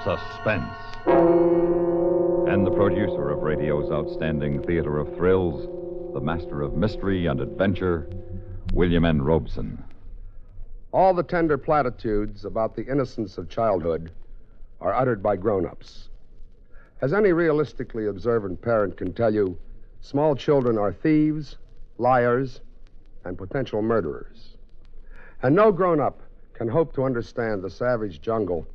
Suspense. And the producer of radio's outstanding theater of thrills, the master of mystery and adventure, William N. Robeson. All the tender platitudes about the innocence of childhood are uttered by grown-ups. As any realistically observant parent can tell you, small children are thieves, liars, and potential murderers. And no grown-up can hope to understand the savage jungle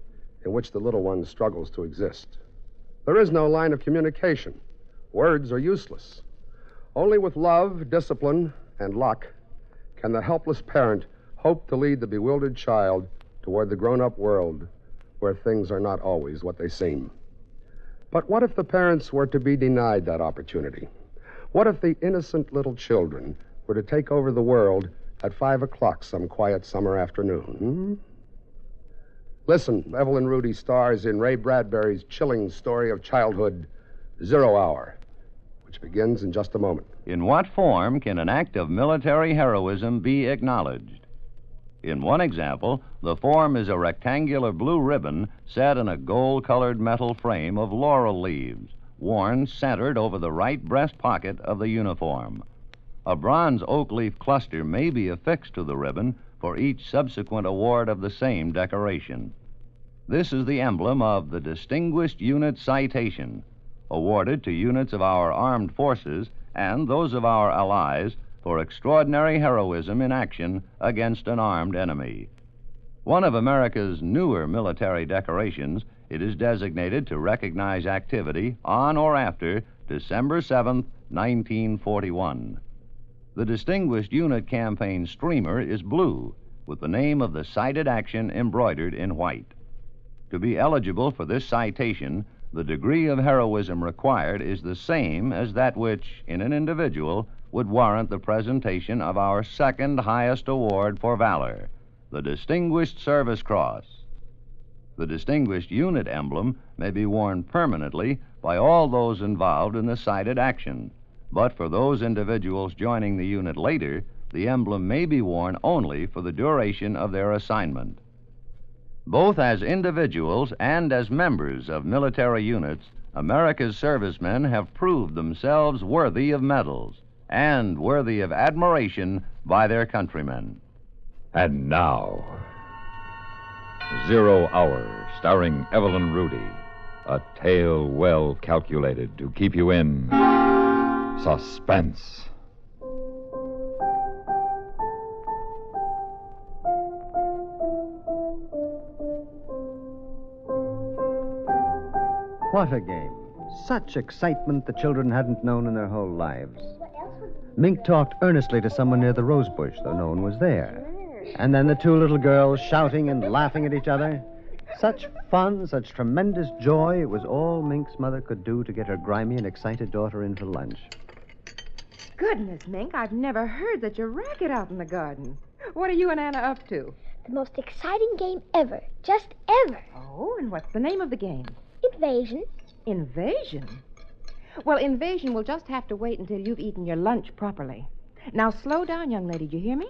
in which the little one struggles to exist. There is no line of communication. Words are useless. Only with love, discipline, and luck can the helpless parent hope to lead the bewildered child toward the grown-up world where things are not always what they seem. But what if the parents were to be denied that opportunity? What if the innocent little children were to take over the world at 5 o'clock some quiet summer afternoon? Listen, Evelyn Rudy stars in Ray Bradbury's chilling story of childhood, 0 Hour, which begins in just a moment. In what form can an act of military heroism be acknowledged? In one example, the form is a rectangular blue ribbon set in a gold-colored metal frame of laurel leaves, worn centered over the right breast pocket of the uniform. A bronze oak leaf cluster may be affixed to the ribbon for each subsequent award of the same decoration. This is the emblem of the Distinguished Unit Citation, awarded to units of our armed forces and those of our allies for extraordinary heroism in action against an armed enemy. One of America's newer military decorations, it is designated to recognize activity on or after December 7th, 1941. The Distinguished Unit Campaign streamer is blue, with the name of the cited action embroidered in white. To be eligible for this citation, the degree of heroism required is the same as that which, in an individual, would warrant the presentation of our second highest award for valor, the Distinguished Service Cross. The Distinguished Unit emblem may be worn permanently by all those involved in the cited action, but for those individuals joining the unit later, the emblem may be worn only for the duration of their assignment. Both as individuals and as members of military units, America's servicemen have proved themselves worthy of medals and worthy of admiration by their countrymen. And now, 0 Hour, starring Evelyn Rudy. A tale well calculated to keep you in suspense. What a game. Such excitement the children hadn't known in their whole lives. Mink talked earnestly to someone near the rose bush, though no one was there. And then the two little girls shouting and laughing at each other. Such fun, such tremendous joy, it was all Mink's mother could do to get her grimy and excited daughter in for lunch. Goodness, Mink, I've never heard such a racket out in the garden. What are you and Anna up to? The most exciting game ever. Just ever. Oh, and what's the name of the game? Invasion. Invasion? Well, invasion will just have to wait until you've eaten your lunch properly. Now, slow down, young lady. Do you hear me?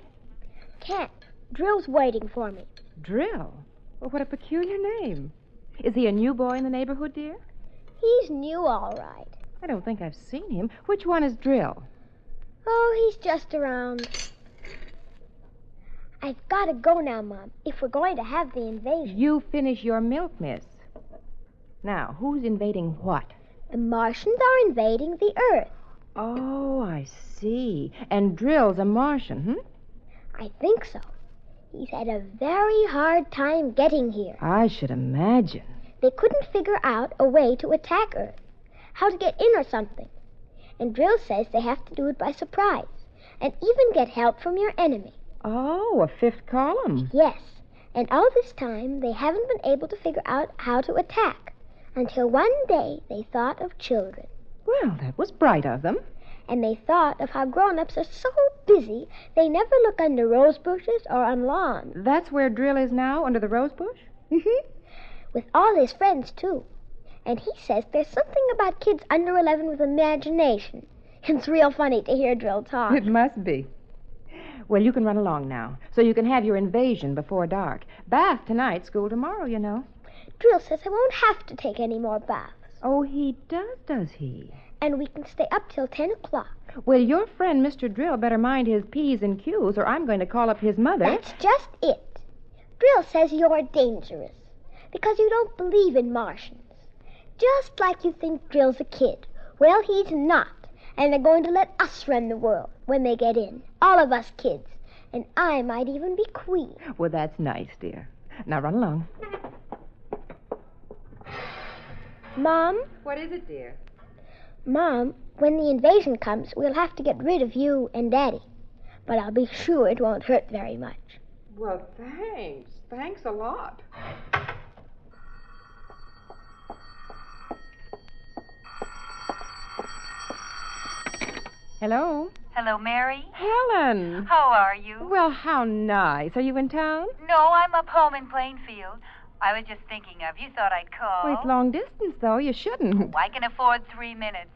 Can't. Drill's waiting for me. Drill? Well, what a peculiar name. Is he a new boy in the neighborhood, dear? He's new, all right. I don't think I've seen him. Which one is Drill? Oh, he's just around. I've got to go now, Mom, if we're going to have the invasion. You finish your milk, miss. Now, who's invading what? The Martians are invading the Earth. Oh, I see. And Drill's a Martian, I think so. He's had a very hard time getting here. I should imagine. They couldn't figure out a way to attack Earth, how to get in or something. And Drill says they have to do it by surprise, and even get help from your enemy. Oh, a fifth column. Yes, and all this time they haven't been able to figure out how to attack, until one day they thought of children. Well, that was bright of them. And they thought of how grown-ups are so busy they never look under rose bushes or on lawns. That's where Drill is now, under the rose bush? With all his friends, too. And he says there's something about kids under 11 with imagination. It's real funny to hear Drill talk. It must be. Well, you can run along now, so you can have your invasion before dark. Bath tonight, school tomorrow, you know. Drill says I won't have to take any more baths. Oh, he does he? And we can stay up till 10 o'clock. Well, your friend, Mr. Drill, better mind his P's and Q's, or I'm going to call up his mother. That's just it. Drill says you're dangerous because you don't believe in Martians. Just like you think Drill's a kid. Well, he's not. And they're going to let us run the world when they get in. All of us kids. And I might even be queen. Well, that's nice, dear. Now run along. Mom? What is it, dear? Mom, when the invasion comes, we'll have to get rid of you and Daddy. But I'll be sure it won't hurt very much. Well, thanks. Thanks a lot. Hello? Hello, Mary. Helen. How are you? Well, how nice. Are you in town? No, I'm up home in Plainfield. I was just thinking of you. Thought I'd call. Well, it's long distance, though. You shouldn't. Oh, I can afford 3 minutes.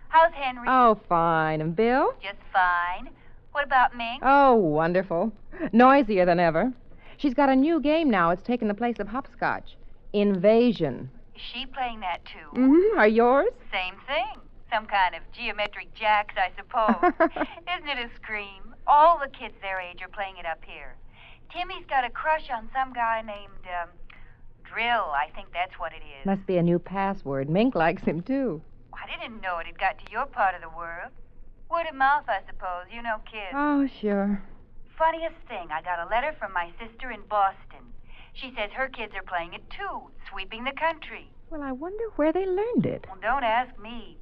How's Henry? Oh, fine. And Bill? Just fine. What about Mink? Oh, wonderful. Noisier than ever. She's got a new game now. It's taken the place of hopscotch. Invasion. Is she playing that, too? Mm-hmm. Are yours? Same thing. Some kind of geometric jacks, I suppose. Isn't it a scream? All the kids their age are playing it up here. Timmy's got a crush on some guy named, Drill. I think that's what it is. Must be a new password. Mink likes him, too. I didn't know it had got to your part of the world. Word of mouth, I suppose. You know kids. Oh, sure. Funniest thing, I got a letter from my sister in Boston. She says her kids are playing it, too, sweeping the country. Well, I wonder where they learned it. Well, don't ask me.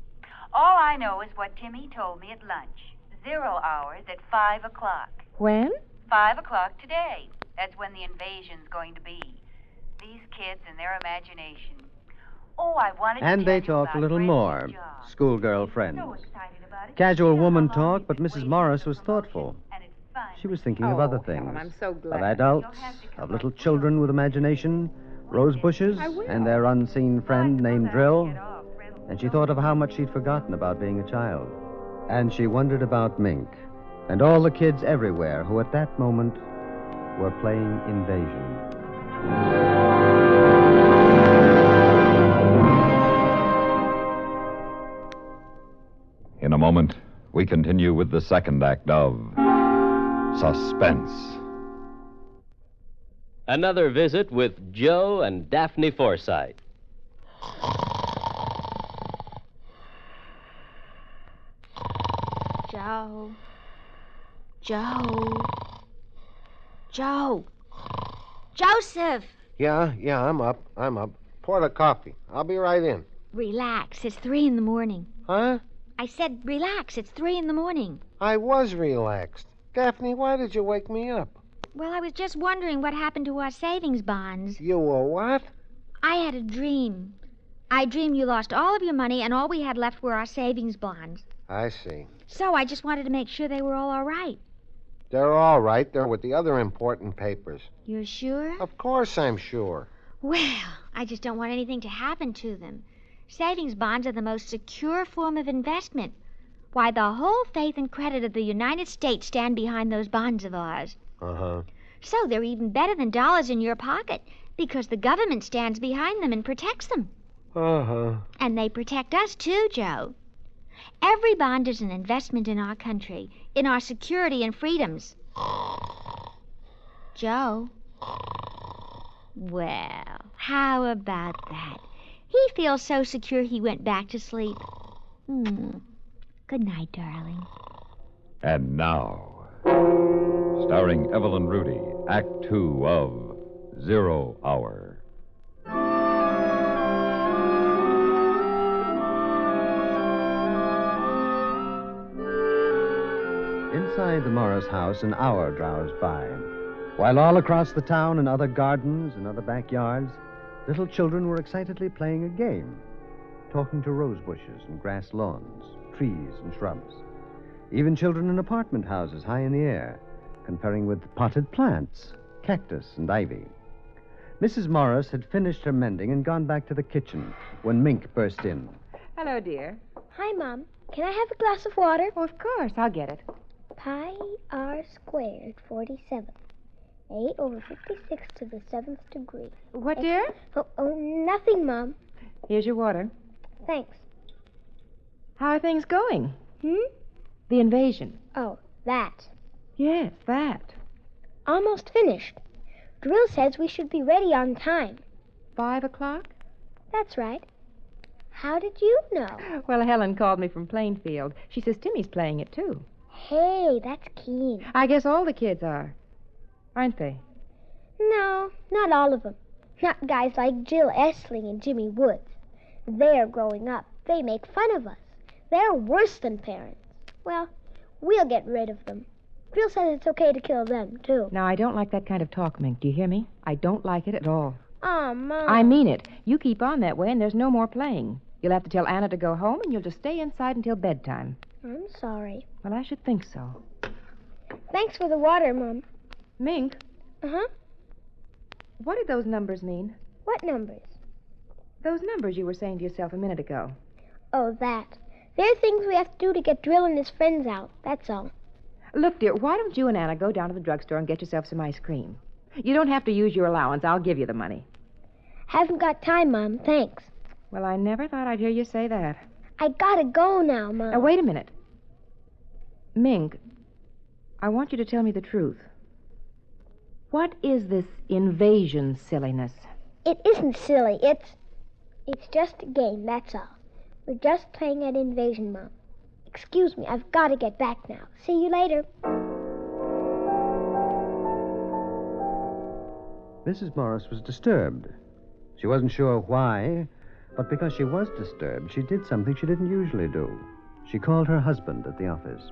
All I know is what Timmy told me at lunch. 0 hours at 5 o'clock. When? 5 o'clock today. That's when the invasion's going to be. These kids and their imagination. Oh, I wanted to And tell they you talked a about little Brenda's more. job. Schoolgirl friends. So excited about it. Casual You know woman how long talk, you've but been Mrs. waiting Morris for was the promotion, thoughtful. and it's finally She was thinking of other things. Helen, I'm so glad. Of adults, of little children with imagination, rose bushes, I will. and their unseen friend named Drill. And she thought of how much she'd forgotten about being a child. And she wondered about Mink and all the kids everywhere who at that moment were playing Invasion. In a moment, we continue with the second act of Suspense. Another visit with Joe and Daphne Forsythe. Joe. Joe. Joe. Joseph! Yeah, I'm up. Pour the coffee. I'll be right in. Relax. It's 3 in the morning. Huh? I said relax. It's 3 in the morning. I was relaxed. Daphne, why did you wake me up? Well, I was just wondering what happened to our savings bonds. You were what? I had a dream. I dreamed you lost all of your money and all we had left were our savings bonds. I see. So I just wanted to make sure they were all right. They're all right. They're with the other important papers. You're sure? Of course I'm sure. Well, I just don't want anything to happen to them. Savings bonds are the most secure form of investment. Why, the whole faith and credit of the United States stand behind those bonds of ours. Uh-huh. So they're even better than dollars in your pocket because the government stands behind them and protects them. Uh-huh. And they protect us, too, Joe. Every bond is an investment in our country, in our security and freedoms. Joe? Well, how about that? He feels so secure he went back to sleep. Good night, darling. And now, starring Evelyn Rudy, Act 2 of 0 Hour. Inside the Morris house, an hour drowsed by, while all across the town and other gardens and other backyards, little children were excitedly playing a game, talking to rose bushes and grass lawns, trees and shrubs. Even children in apartment houses high in the air, conferring with potted plants, cactus and ivy. Mrs. Morris had finished her mending and gone back to the kitchen when Mink burst in. Hello, dear. Hi, Mom. Can I have a glass of water? Oh, of course. I'll get it. Pi r squared 47 8 over 56 to the 7th degree. What, dear? Oh, nothing, Mom. Here's your water. Thanks. How are things going? The invasion. Oh, that. Yes, that. Almost finished. Drill says we should be ready on time. 5 o'clock? That's right. How did you know? Well, Helen called me from Plainfield. She says Timmy's playing it, too. Hey, that's keen. I guess all the kids are. Aren't they? No, not all of them. Not guys like Jill Essling and Jimmy Woods. They're growing up. They make fun of us. They're worse than parents. Well, we'll get rid of them. Drill says it's okay to kill them, too. Now, I don't like that kind of talk, Mink. Do you hear me? I don't like it at all. Oh, Mom. I mean it. You keep on that way, and there's no more playing. You'll have to tell Anna to go home, and you'll just stay inside until bedtime. I'm sorry. Well, I should think so. Thanks for the water, Mom. Mink, Uh-huh. what did those numbers mean? What numbers? Those numbers you were saying to yourself a minute ago. Oh, that. There are things we have to do to get Drill and his friends out. That's all. Look, dear, why don't you and Anna go down to the drugstore and get yourself some ice cream? You don't have to use your allowance. I'll give you the money. Haven't got time, Mom. Thanks. Well, I never thought I'd hear you say that. I gotta go now, Mom. Now, wait a minute. Mink, I want you to tell me the truth. What is this invasion silliness? It isn't silly. It's just a game, that's all. We're just playing at invasion, Mom. Excuse me, I've got to get back now. See you later. Mrs. Morris was disturbed. She wasn't sure why, but because she was disturbed, she did something she didn't usually do. She called her husband at the office.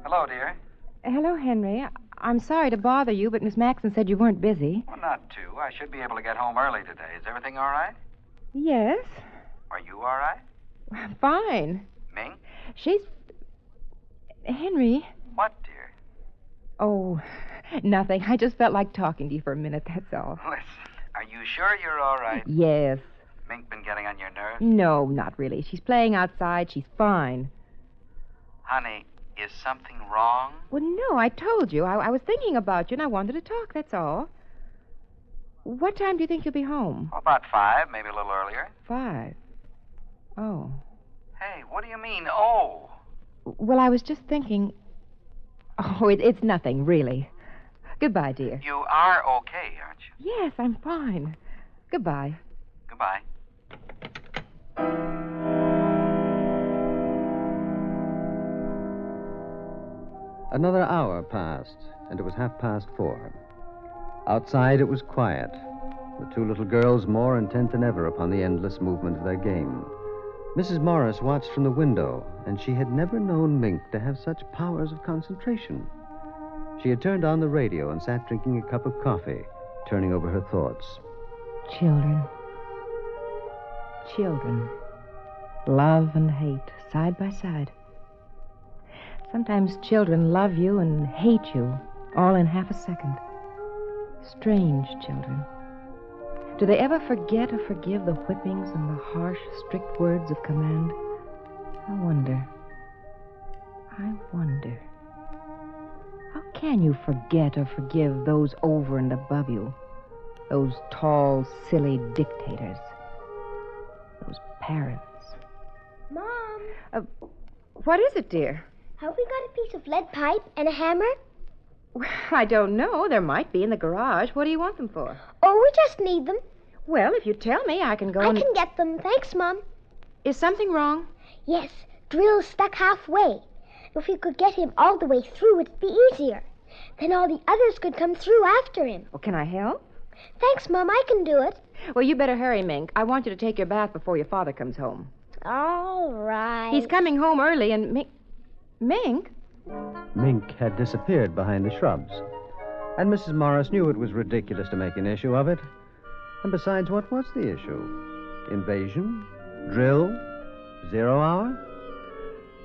Hello, dear. Hello, Henry. I'm sorry to bother you, but Miss Maxon said you weren't busy. Well, not too. I should be able to get home early today. Is everything all right? Yes. Are you all right? Fine. Ming? She's... Henry. What, dear? Oh, nothing. I just felt like talking to you for a minute, that's all. Listen, are you sure you're all right? Yes. Mink been getting on your nerves? No, not really. She's playing outside. She's fine. Honey, is something wrong? Well, no, I told you. I was thinking about you, and I wanted to talk, that's all. What time do you think you'll be home? Oh, about 5, maybe a little earlier. 5. Oh. Hey, what do you mean, oh? Well, I was just thinking... Oh, it's nothing, really. Goodbye, dear. You are okay, aren't you? Yes, I'm fine. Goodbye. Goodbye. Another hour passed, and it was 4:30. Outside, it was quiet. The two little girls more intent than ever upon the endless movement of their game. Mrs. Morris watched from the window, and she had never known Mink to have such powers of concentration. She had turned on the radio and sat drinking a cup of coffee, turning over her thoughts. Children. Children. Love and hate, side by side. Sometimes children love you and hate you, all in half a second. Strange children. Do they ever forget or forgive the whippings and the harsh, strict words of command? I wonder. How can you forget or forgive those over and above you? Those tall, silly dictators. Those parents. Mom! What is it, dear? Have we got a piece of lead pipe and a hammer? I don't know. There might be in the garage. What do you want them for? Oh, we just need them. Well, if you tell me, I can go I can get them. Thanks, Mom. Is something wrong? Yes, Drill's stuck halfway. If we could get him all the way through, it'd be easier. Then all the others could come through after him. Well, can I help? Thanks, Mom. I can do it. Well, you better hurry, Mink. I want you to take your bath before your father comes home. All right. He's coming home early, and Mink? Mink had disappeared behind the shrubs, and Mrs. Morris knew it was ridiculous to make an issue of it. And besides, what was the issue? Invasion? Drill? 0 hour?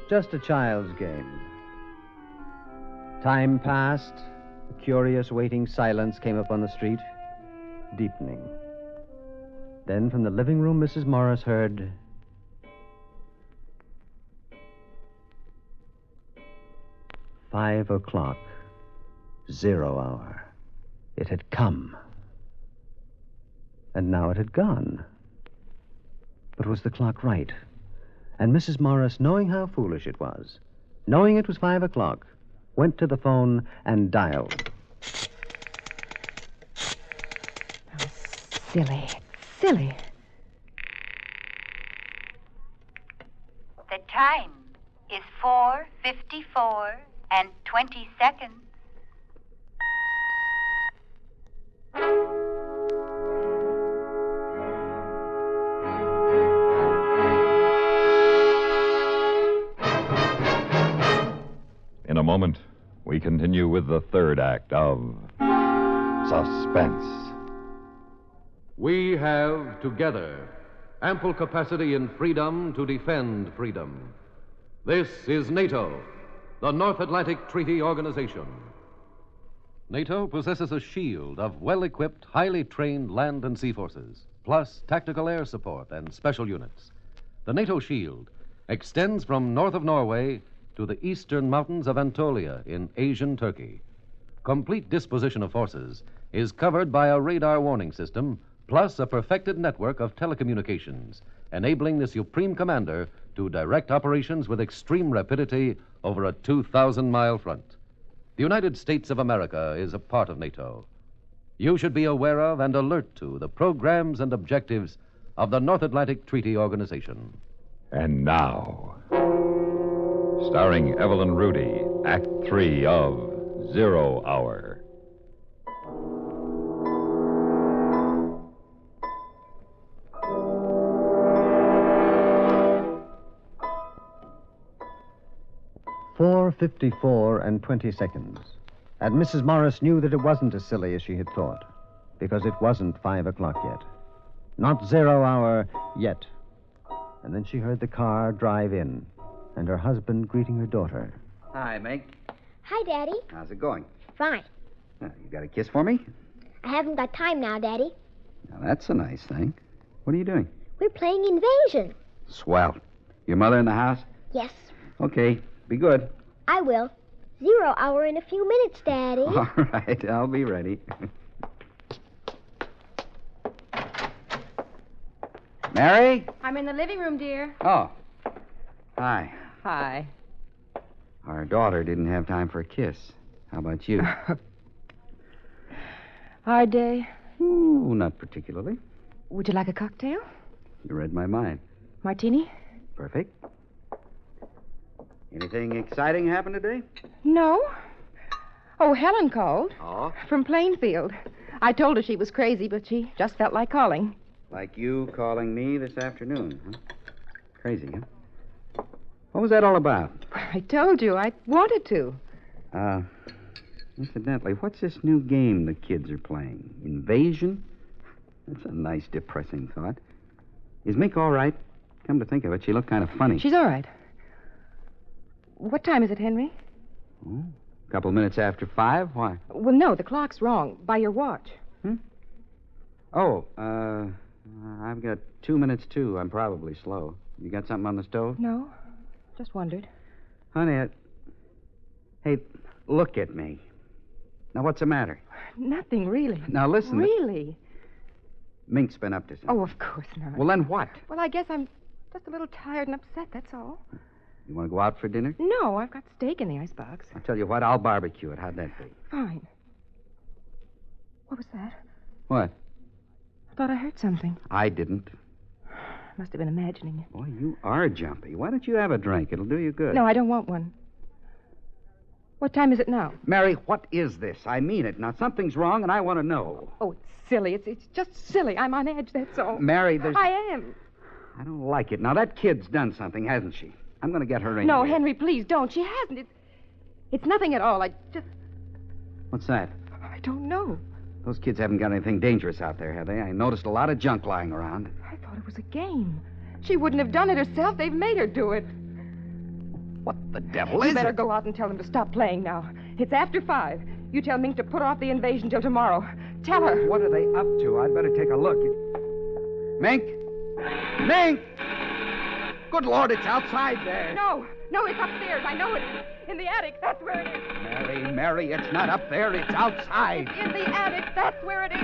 Just a child's game. Time passed. A curious, waiting silence came up on the street, deepening. Then from the living room, Mrs. Morris heard... "5 o'clock. 0 hour." It had come. And now it had gone. But was the clock right? And Mrs. Morris, knowing how foolish it was, knowing it was 5 o'clock, went to the phone and dialed. Silly. Silly. The time is 4:54 and 20 seconds. In a moment, we continue with the third act of Suspense. We have, together, ample capacity and freedom to defend freedom. This is NATO, the North Atlantic Treaty Organization. NATO possesses a shield of well-equipped, highly trained land and sea forces, plus tactical air support and special units. The NATO shield extends from north of Norway to the eastern mountains of Anatolia in Asian Turkey. Complete disposition of forces is covered by a radar warning system, plus a perfected network of telecommunications, enabling the Supreme Commander to direct operations with extreme rapidity over a 2,000-mile front. The United States of America is a part of NATO. You should be aware of and alert to the programs and objectives of the North Atlantic Treaty Organization. And now, starring Evelyn Rudy, Act 3 of 0 Hour. "4:54 and 20 seconds. And Mrs. Morris knew that it wasn't as silly as she had thought, because it wasn't 5 o'clock yet. Not 0 hour yet. And then she heard the car drive in, and her husband greeting her daughter. Hi, Meg. Hi, Daddy. How's it going? Fine. You got a kiss for me? I haven't got time now, Daddy. Now, that's a nice thing. What are you doing? We're playing Invasion. Swell. Your mother in the house? Yes, Okay, be good. I will. 0 hour in a few minutes, Daddy. All right, I'll be ready. Mary? I'm in the living room, dear. Oh. Hi. Hi. Our daughter didn't have time for a kiss. How about you? Hard day. Ooh, not particularly. Would you like a cocktail? You read my mind. Martini? Perfect. Anything exciting happen today? No. Oh, Helen called. Oh? From Plainfield. I told her she was crazy, but she just felt like calling. Like you calling me this afternoon, huh? Crazy, huh? What was that all about? I told you. I wanted to. Incidentally, what's this new game the kids are playing? Invasion? That's a nice, depressing thought. Is Mick all right? Come to think of it, she looked kind of funny. She's all right. What time is it, Henry? Oh, a couple minutes after 5. Why? Well, no, the clock's wrong. By your watch. Oh, I've got 2 minutes, too. I'm probably slow. You got something on the stove? No. Just wondered. Honey, Hey, look at me. Now, what's the matter? Nothing, really. Now, listen. Really? Mink's been up to something. Oh, of course not. Well, then what? Well, I guess I'm just a little tired and upset, that's all. You want to go out for dinner? No, I've got steak in the icebox. I'll tell you what, I'll barbecue it. How'd that be? Fine. What was that? What? I thought I heard something. I didn't. Must have been imagining it. Boy, you are jumpy. Why don't you have a drink? It'll do you good. No, I don't want one. What time is it now? Mary, what is this? I mean it. Now, something's wrong, and I want to know. Oh, it's silly. It's just silly. I'm on edge, that's all. Mary, there's... I am. I don't like it. Now, that kid's done something, hasn't she? I'm going to get her in No, here. Henry, please don't. She hasn't. It's nothing at all. I just... What's that? I don't know. Those kids haven't got anything dangerous out there, have they? I noticed a lot of junk lying around. I thought it was a game. She wouldn't have done it herself. They've made her do it. What the devil is You better it? go out and tell them to stop playing now. It's after 5. You tell Mink to put off the invasion till tomorrow. Tell her. What are they up to? I'd better take a look. Mink! Mink! Good Lord, it's outside there. No, it's upstairs. I know it. In the attic. That's where it is. Mary. way, Mary. It's not up there. It's outside. It's in the attic. That's where it is.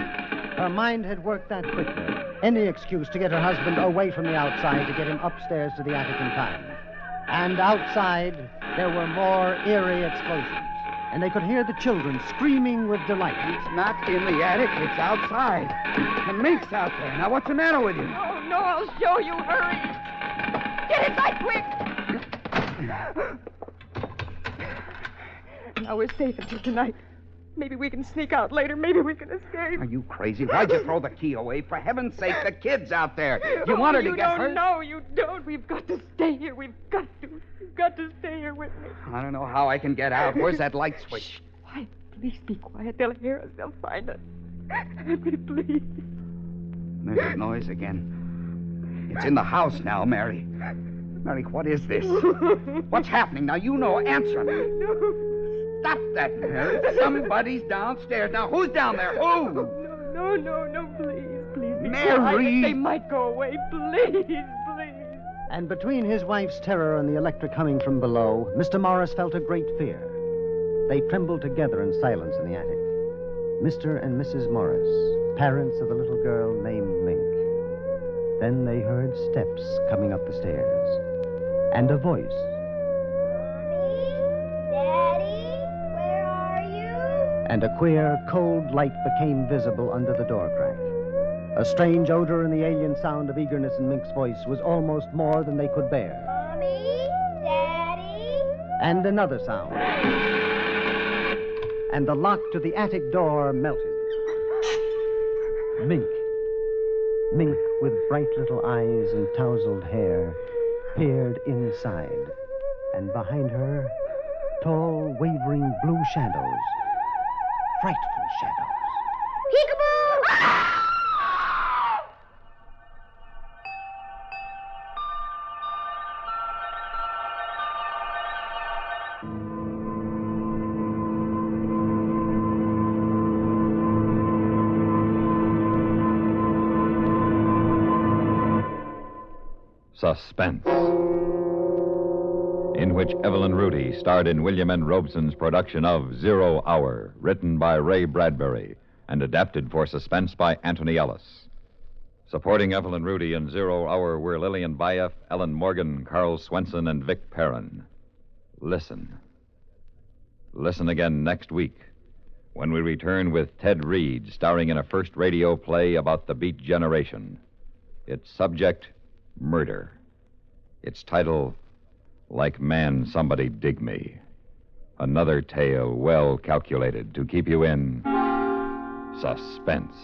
Her mind had worked that quickly. Any excuse to get her husband away from the outside to get him upstairs to the attic in time. And outside, there were more eerie explosions. And they could hear the children screaming with delight. It's not in the attic. It's outside. The mink's out there. Now, what's the matter with you? Oh, no, I'll show you. Hurry. Get inside quick. Now we're safe until tonight. Maybe we can sneak out later. Maybe we can escape. Are you crazy? Why'd you throw the key away? For heaven's sake, the kid's out there. You want her to get hurt? No, you don't. We've got to stay here. We've got to. You've got to stay here with me. I don't know how I can get out. Where's that light switch? Shh. Quiet. Please be quiet. They'll hear us. They'll find us. Henry, please. There's a noise again. It's in the house now, Mary. Mary, what is this? What's happening? Now, you know. Answer me. No. Stop that, Mary. Somebody's downstairs. Now, who's down there? Who? No, please. Please be Mary. quiet. They might go away. Please. And between his wife's terror and the electric humming from below, Mr. Morris felt a great fear. They trembled together in silence in the attic. Mr. and Mrs. Morris, parents of the little girl named Mink. Then they heard steps coming up the stairs. And a voice. And a queer, cold light became visible under the door crack. A strange odor and the alien sound of eagerness in Mink's voice was almost more than they could bear. Mommy, Daddy. And another sound. And the lock to the attic door melted. Mink with bright little eyes and tousled hair, peered inside. And behind her, tall, wavering blue shadows. Frightful shadows. Peekaboo! Suspense, in which Evelyn Rudy starred in William N. Robeson's production of 0 Hour, written by Ray Bradbury and adapted for Suspense by Anthony Ellis. Supporting Evelyn Rudy in 0 Hour were Lillian Bayef, Ellen Morgan, Carl Swenson, and Vic Perrin. Listen. Listen again next week when we return with Ted Reed starring in a first radio play about the Beat Generation. Its subject, murder. Its title, Like Man Somebody Dig Me. Another tale well calculated to keep you in suspense.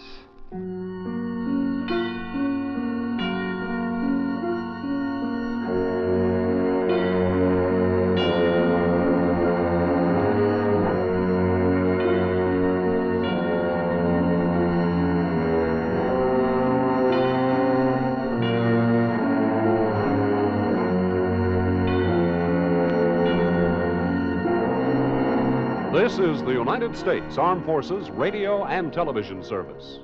This is the United States Armed Forces Radio and Television Service.